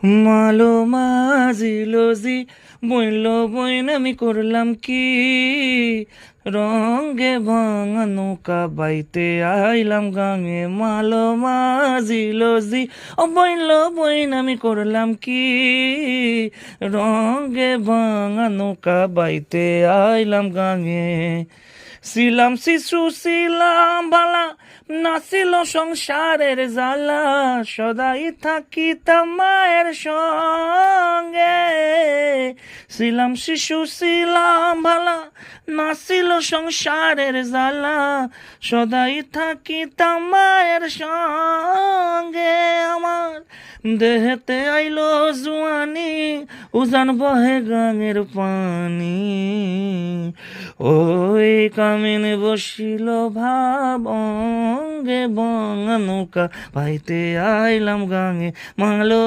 মালো মাজিলো জি বইল বইন আমি করলাম কি রঙে ভাঙা নৌকা বাইতে আইলাম গাঙে মালো মাজিলো জি ও বইল বইন আমি করলাম কি রঙে ভাঙা নৌকা বাইতে আইলাম গাঙে ছিলাম শিশু ছিলাম বালা নাছিল সংসারের জ্বালা সদাই থাকিতাম মায়ের সঙ্গে ছিলাম শিশু ছিলাম ভালা নাছিল সংসারের জ্বালা সদাই থাকিতাম মায়ের সঙ্গে আমার দেহেতে আইলো জুয়ানি উজান বহে গাঙের পানি ওই কামিনে বসিল ভাব অঙ্গে বঙ্গা নৌকা পাইতে আইলাম গাঙে মালো